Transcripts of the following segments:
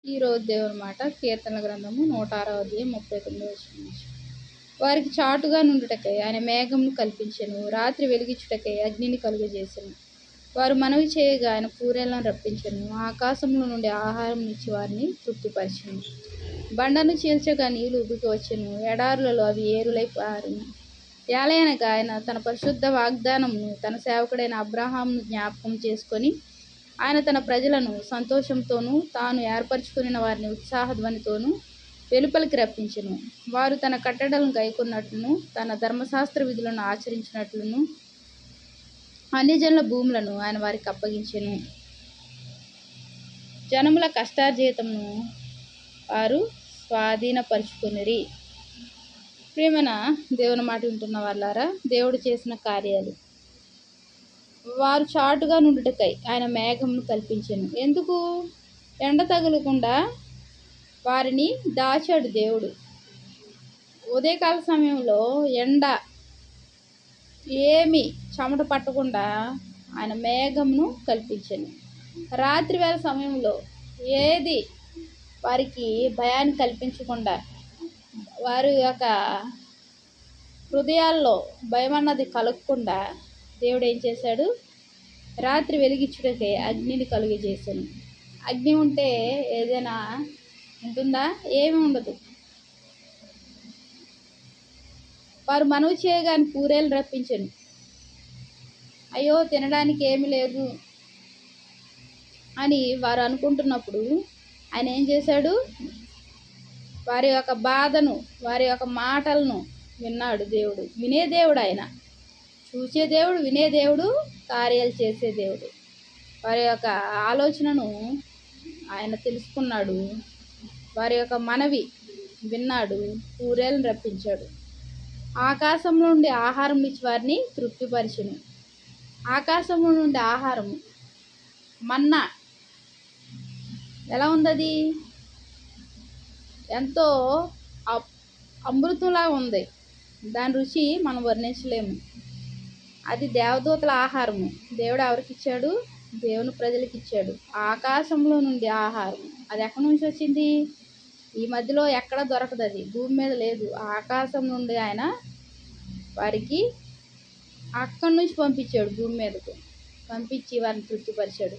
ఈరోజు దేవుని మాట కీర్తన గ్రంథము 106వ అధ్యాయం 39వ వచనం నుంచి. వారికి చాటుగా నుండుటకై ఆయన మేఘమును కల్పించెను, రాత్రి వెలిగించుటకై అగ్నిని కలుగజేసెను. వారు మనవి చేయగా ఆయన పూరేళ్లను రప్పించెను, ఆకాశంలో నుండి ఆహారం ఇచ్చి వారిని తృప్తిపరిచెను. బండను చీల్చగా నీళ్లు ఉబికి వచ్చెను, ఎడారులలో అవి ఏరులై పారెను. ఏలయనగా ఆయన తన పరిశుద్ధ వాగ్దానమును తన సేవకుడైన అబ్రహామును జ్ఞాపకం చేసుకొని ఆయన తన ప్రజలను సంతోషంతోనూ తాను ఏర్పరచుకున్న వారిని ఉత్సాహధ్వనితోనూ వెలుపలికి రప్పించెను. వారు తన కట్టడలను గైకొన్నట్లును తన ధర్మశాస్త్ర విధులను ఆచరించినట్లును అన్యజనుల భూములను ఆయన వారికి అప్పగించెను. జనముల కష్టార్జితమును వారు స్వాధీనపరుచుకొనిరి. ప్రియమైన దేవుని మాట వింటున్న వాళ్ళారా, దేవుడు చేసిన కార్యాలు. వారు చాటుగా నుండుటకై ఆయన మేఘమును కల్పించెను. ఎందుకు? ఎండ తగులకుండా వారిని దాచాడు దేవుడు. ఉదయకాల సమయంలో ఎండ ఏమి చెమట పట్టకుండా ఆయన మేఘమును కల్పించెను. రాత్రి వేళ సమయంలో ఏది వారికి భయాన్ని కల్పించకుండా వారి యొక్క హృదయాల్లో భయం అన్నది కలగకుండా దేవుడు ఏం చేశాడు? రాత్రి వెలిగించుటకై అగ్నిని కలుగజేశాను. అగ్ని ఉంటే ఏదైనా ఉంటుందా? ఏమీ ఉండదు. వారు మనవి చేయగానే పూరేలు రప్పించెను. అయ్యో తినడానికి ఏమీ లేదు అని వారు అనుకుంటున్నప్పుడు ఆయన ఏం చేశాడు? వారి యొక్క బాధను, వారి యొక్క మాటలను విన్నాడు దేవుడు. వినే దేవుడు ఆయన, చూసే దేవుడు, వినే దేవుడు, కార్యాలు చేసే దేవుడు. వారి యొక్క ఆలోచనను ఆయన తెలుసుకున్నాడు. వారి యొక్క మనవి విన్నాడు, పూరేలను రప్పించాడు. ఆకాశం నుండి ఆహారం ఇచ్చి వారిని తృప్తిపరిచెను. ఆకాశం నుండి ఆహారం మన్నా ఎలా ఉంది? ఎంతో అమృతంలా ఉంది. దాని రుచి మనం వర్ణించలేము. అది దేవదూతల ఆహారము. దేవుడు ఎవరికి ఇచ్చాడు? దేవుని ప్రజలకు ఇచ్చాడు. ఆకాశంలో నుండి ఆహారం. అది ఎక్కడి నుంచి వచ్చింది? ఈ మధ్యలో ఎక్కడ దొరకదు. అది భూమి మీద లేదు. ఆకాశం నుండి ఆయన వారికి అక్కడి నుంచి పంపించాడు, భూమి మీదకు పంపించి వారిని తృప్తిపరిచాడు.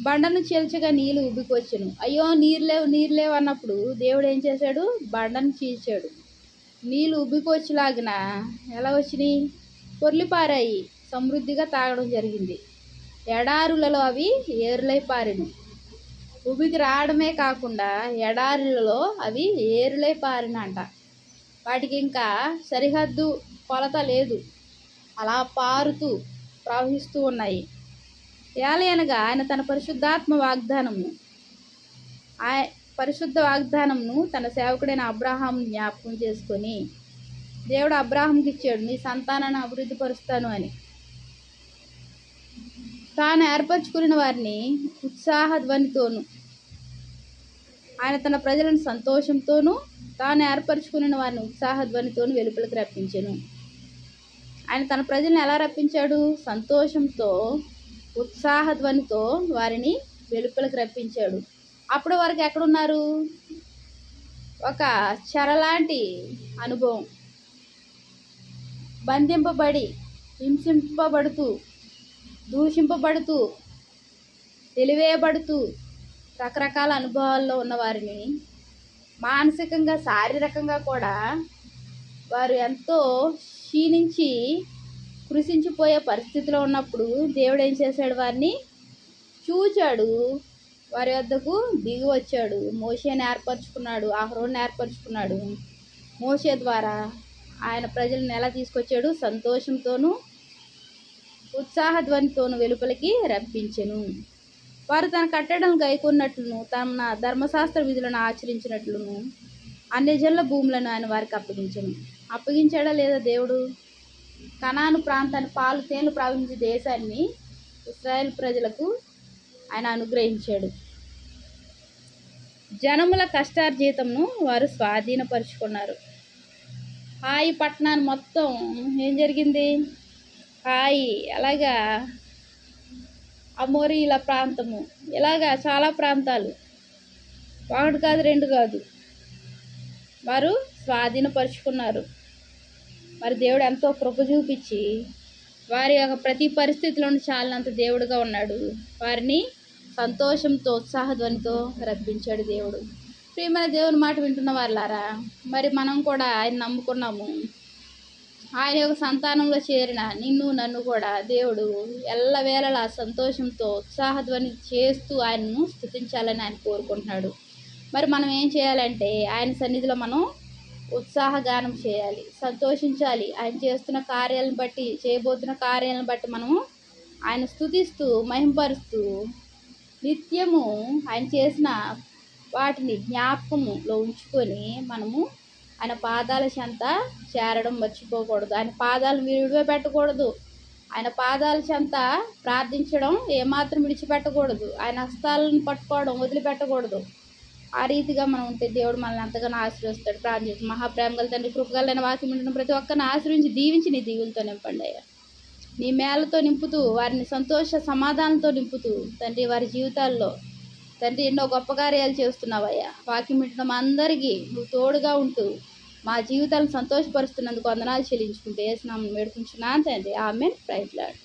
బండను చీల్చగా నీళ్ళు ఉబ్బికి వచ్చెను. అయ్యో నీరు లేవు అన్నప్పుడు దేవుడు ఏం చేశాడు? బండను చీల్చాడు. నీళ్ళు ఉబ్బికి వచ్చేలాగిన ఎలా వచ్చినాయి? పొర్లిపారాయి. సమృద్ధిగా తాగడం జరిగింది. ఎడారులలో అవి ఏరులై పారెను. ఉబికి రావడమే కాకుండా ఎడారులలో అవి ఏరులై పారినంట. వాటికి ఇంకా సరిహద్దు, కొలత లేదు. అలా పారుతూ ప్రవహిస్తూ ఉన్నాయి. ఏలయనగా ఆయన తన పరిశుద్ధ వాగ్దానమును తన సేవకుడైన అబ్రహామును జ్ఞాపకం చేసుకొని దేవుడు అబ్రహాంకి ఇచ్చాడు, నీ సంతానాన్ని అభివృద్ధి పరుస్తాను అని. తాను ఏర్పరచుకున్న వారిని ఉత్సాహధ్వనితోను ఆయన తన ప్రజలను సంతోషంతోనూ తాను ఏర్పరచుకున్న వారిని ఉత్సాహధ్వనితోను వెలుపలికి రప్పించెను. ఆయన తన ప్రజలను ఎలా రప్పించాడు? సంతోషంతో, ఉత్సాహధ్వనితో వారిని వెలుపలికి రప్పించాడు. అప్పటి వరకు ఎక్కడున్నారు? ఒక చెరలాంటి అనుభవం. బంధింపబడి, హింసింపబడుతూ, దూషింపబడుతూ, తెలివేయబడుతూ రకరకాల అనుభవాల్లో ఉన్న వారిని మానసికంగా, శారీరకంగా కూడా వారు ఎంతో క్షీణించి కృషించిపోయే పరిస్థితిలో ఉన్నప్పుడు దేవుడు ఏం చేశాడు? వారిని చూచాడు, వారి వద్దకు దిగి వచ్చాడు. మోషేని ఏర్పరచుకున్నాడు, అహరోన్ని ఏర్పరచుకున్నాడు. మోషే ద్వారా ఆయన ప్రజలను ఎలా తీసుకొచ్చాడు? సంతోషంతోనూ ఉత్సాహధ్వనితోనూ వెలుపలికి రప్పించెను. వారు తన కట్టడలను గైకొన్నట్లును తన ధర్మశాస్త్ర విధులను ఆచరించినట్లును అన్యజనుల భూములను ఆయన వారికి అప్పగించెను. అప్పగించాడా లేదా దేవుడు? కనాను ప్రాంతాన్ని, పాలు తేనెలు ప్రవహించే దేశాన్ని ఇశ్రాయేల్ ప్రజలకు ఆయన అనుగ్రహించాడు. జనముల కష్టార్జితమును వారు స్వాధీనపరుచుకున్నారు. హాయి పట్టణాన్ని మొత్తం ఏం జరిగింది? హాయి, అలాగా అమోరీల ప్రాంతము, ఇలాగా చాలా ప్రాంతాలు ఒకటి కాదు, రెండు కాదు, వారు స్వాధీనపరుచుకున్నారు. మరి దేవుడు ఎంతో కృప చూపించి వారి యొక్క ప్రతి పరిస్థితిలోనూ చాలినంత దేవుడుగా ఉన్నాడు. వారిని సంతోషంతో ఉత్సాహధ్వనితో రప్పించాడు దేవుడు. ప్రియమైన దేవుని మాట వింటున్న వాళ్ళారా, మరి మనం కూడా ఆయన నమ్ముకున్నాము. ఆయన యొక్క సంతానంలో చేరిన నిన్ను నన్ను కూడా దేవుడు ఎల్లవేళలా సంతోషంతో ఉత్సాహధ్వని చేస్తూ ఆయనను స్తుతించాలని ఆయన కోరుకుంటున్నాడు. మరి మనం ఏం చేయాలంటే ఆయన సన్నిధిలో మనం ఉత్సాహగానం చేయాలి, సంతోషించాలి. ఆయన చేస్తున్న కార్యాలను బట్టి, చేయబోతున్న కార్యాలను బట్టి మనము ఆయన స్తుతిస్తూ మహింపరుస్తూ నిత్యము ఆయన చేసిన వాటిని జ్ఞాపకములో ఉంచుకొని మనము ఆయన పాదాల చెంత చేరడం మర్చిపోకూడదు. ఆయన పాదాలను విడిచిపెట్టకూడదు. ఆయన పాదాల చెంత ప్రార్థించడం ఏమాత్రం విడిచిపెట్టకూడదు. ఆయన హస్తాలను పట్టుకోవడం వదిలిపెట్టకూడదు. ఆ రీతిగా మనం ఉంటే దేవుడు మనల్ని ఎంతగానో ఆశీర్వదిస్తాడు. ప్రార్థించి మహాప్రేమ గల తండ్రి, కృపగలైన వాక్యం ఉంటున్న ప్రతి ఒక్కరిని ఆశ్రయించి దీవించి నీ దీవులతో నింపండి అయ్యా. నీ మేళతో నింపుతూ వారిని సంతోష సమాధానంతో నింపుతూ తండ్రి వారి జీవితాల్లో తండ్రి ఎన్నో గొప్ప కార్యాలు చేస్తున్నావయ్యా. వాక్యం వింటున్న అందరికీ నువ్వు తోడుగా ఉంటూ మా జీవితాలను సంతోషపరుస్తున్నందుకు వందనాలు చెల్లించుకుంటే యేసు నామమున వేడుకుంటున్నాను తండ్రి. ఆమేన్. Praise lord.